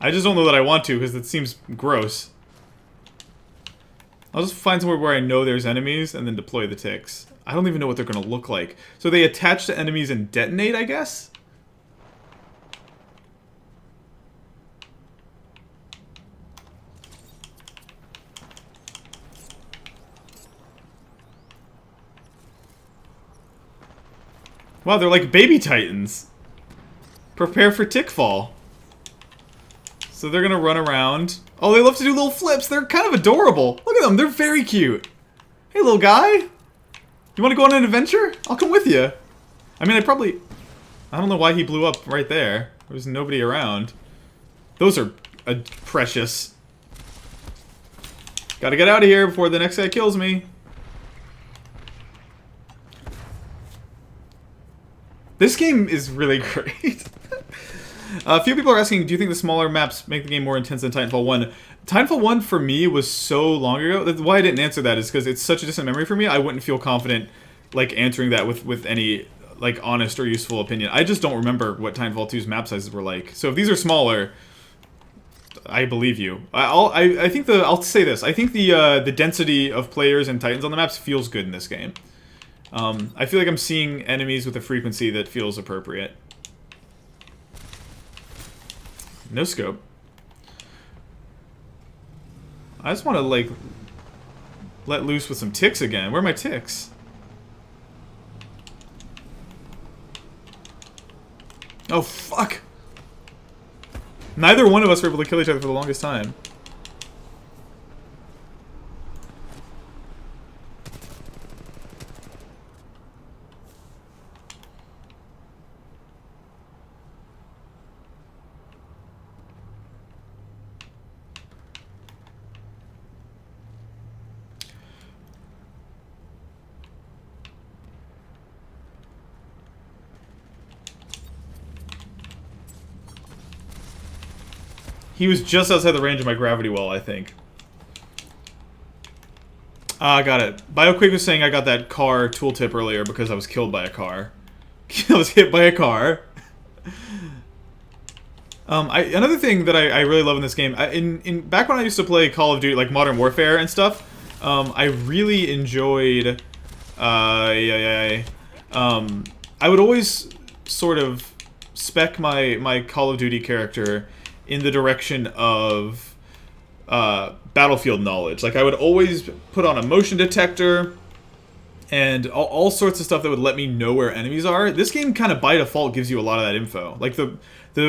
I just don't know that I want to, because it seems gross. I'll just find somewhere where I know there's enemies, and then deploy the ticks. I don't even know what they're going to look like. So they attach to enemies and detonate, I guess? Wow, they're like baby titans. Prepare for Titanfall. So they're gonna run around. Oh, they love to do little flips. They're kind of adorable. Look at them. They're very cute. Hey, little guy. You want to go on an adventure? I'll come with you. I mean, I don't know why he blew up right there. There was nobody around. Those are precious. Gotta get out of here before the next guy kills me. This game is really great. A few people are asking, do you think the smaller maps make the game more intense than Titanfall 1? Titanfall 1 for me was so long ago. Why I didn't answer that is because it's such a distant memory for me. I wouldn't feel confident like answering that with any like honest or useful opinion. I just don't remember what Titanfall 2's map sizes were like. So if these are smaller, I believe you. I think I'll say this. I think the density of players and Titans on the maps feels good in this game. I feel like I'm seeing enemies with a frequency that feels appropriate. No scope. I just want to, like, let loose with some ticks again. Where are my ticks? Oh, fuck! Neither one of us were able to kill each other for the longest time. He was just outside the range of my gravity well, I think. Ah, got it. BioQuake was saying I got that car tooltip earlier because I was killed by a car. I was hit by a car. Another thing that I really love in this game, back when I used to play Call of Duty, like Modern Warfare and stuff, I really enjoyed, I would always sort of spec my Call of Duty character in the direction of battlefield knowledge. Like, I would always put on a motion detector and all sorts of stuff that would let me know where enemies are. This game kind of by default gives you a lot of that info. Like, the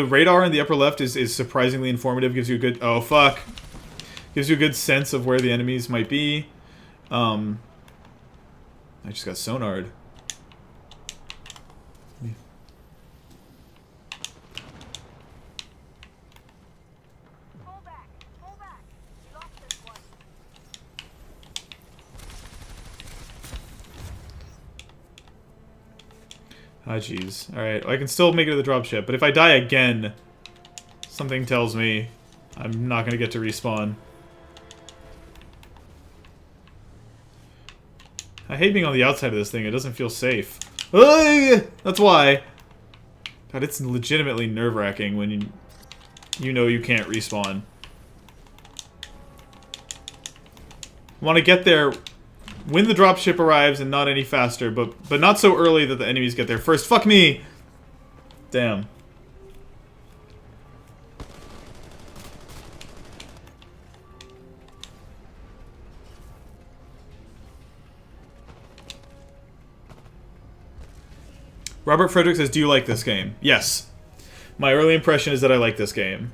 radar in the upper left is surprisingly informative, gives you a good... Oh, fuck. Gives you a good sense of where the enemies might be. I just got sonared. Fall back. Fall back. You lost this one. Ah, jeez. Alright, I can still make it to the dropship, but if I die again, something tells me I'm not going to get to respawn. I hate being on the outside of this thing. It doesn't feel safe. Ugh! That's why. God, it's legitimately nerve-wracking when you know you can't respawn. Want to get there when the dropship arrives and not any faster, but not so early that the enemies get there first. Fuck me! Damn. Robert Frederick says, do you like this game? Yes. My early impression is that I like this game.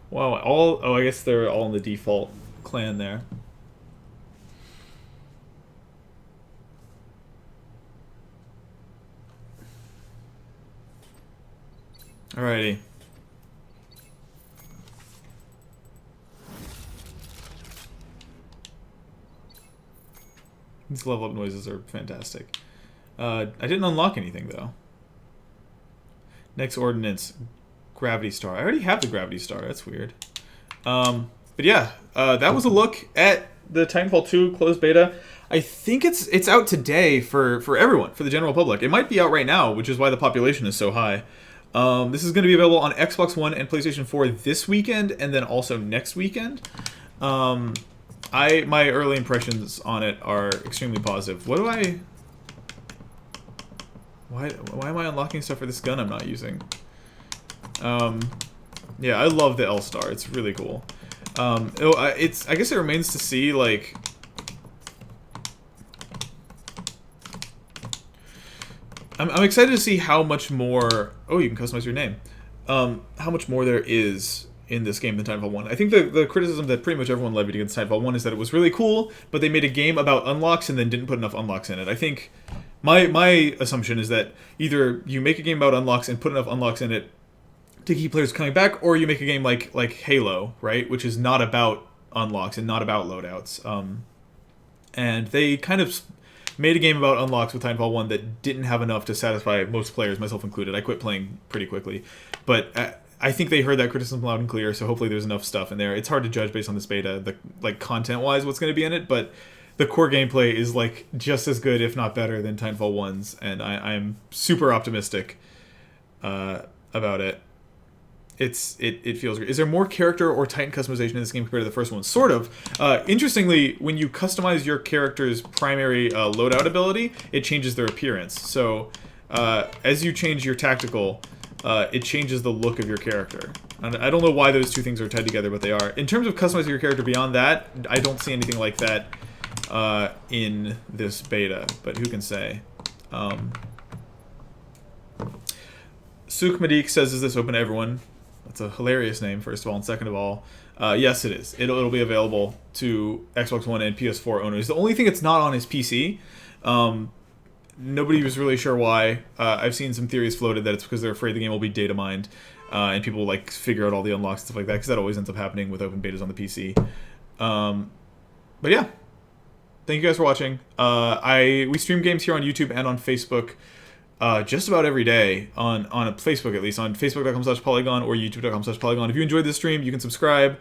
Wow, oh, I guess they're all in the default clan there. Alrighty. These level up noises are fantastic. I didn't unlock anything though. Next ordinance, Gravity Star. I already have the Gravity Star. That's weird. But yeah, that was a look at the Titanfall 2 closed beta. I think it's out today for everyone, for the general public. It might be out right now, which is why the population is so high. This is going to be available on Xbox One and PlayStation 4 this weekend, and then also next weekend. My early impressions on it are extremely positive. What do I... Why am I unlocking stuff for this gun I'm not using? Yeah, I love the L-Star. It's really cool. I guess it remains to see, like... I'm excited to see how much more... Oh, you can customize your name. How much more there is in this game than Titanfall 1. I think the criticism that pretty much everyone levied against Titanfall 1 is that it was really cool, but they made a game about unlocks and then didn't put enough unlocks in it. I think my assumption is that either you make a game about unlocks and put enough unlocks in it to keep players coming back, or you make a game like Halo, right, which is not about unlocks and not about loadouts. And they kind of made a game about unlocks with Titanfall 1 that didn't have enough to satisfy most players, myself included. I quit playing pretty quickly. But I think they heard that criticism loud and clear, so hopefully there's enough stuff in there. It's hard to judge based on this beta, content-wise, what's going to be in it, but the core gameplay is, just as good, if not better, than Titanfall 1's, and I'm super optimistic about it. It feels great. Is there more character or Titan customization in this game compared to the first one? Sort of. Interestingly, when you customize your character's primary loadout ability, it changes their appearance. So, as you change your tactical, it changes the look of your character. And I don't know why those two things are tied together, but they are. In terms of customizing your character beyond that, I don't see anything like that in this beta, but who can say? Suk Madik says, is this open to everyone? That's a hilarious name, first of all, and second of all, yes, it is. It'll be available to Xbox One and PS4 owners. The only thing it's not on is PC. Nobody was really sure why. I've seen some theories floated that it's because they're afraid the game will be data mined, and people will figure out all the unlocks and stuff like that, because that always ends up happening with open betas on the PC. But yeah, thank you guys for watching. We stream games here on YouTube and on Facebook. Just about every day on Facebook, at least on facebook.com/Polygon or youtube.com/Polygon. If you enjoyed this stream, you can subscribe.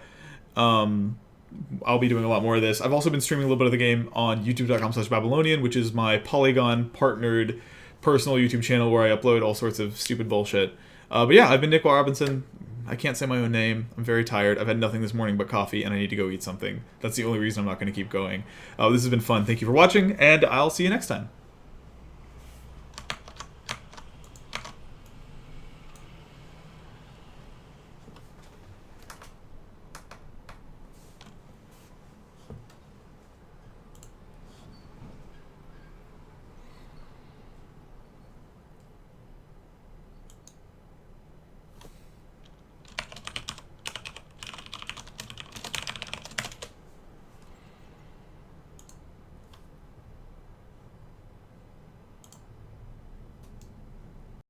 I'll be doing a lot more of this. I've also been streaming a little bit of the game on youtube.com/Babylonian, which is my Polygon partnered personal YouTube channel where I upload all sorts of stupid bullshit. But yeah, I've been Nick Robinson. I can't say my own name. I'm very tired. I've had nothing this morning but coffee, and I need to go eat something. That's the only reason I'm not going to keep going. This has been fun. Thank you for watching, and I'll see you next time.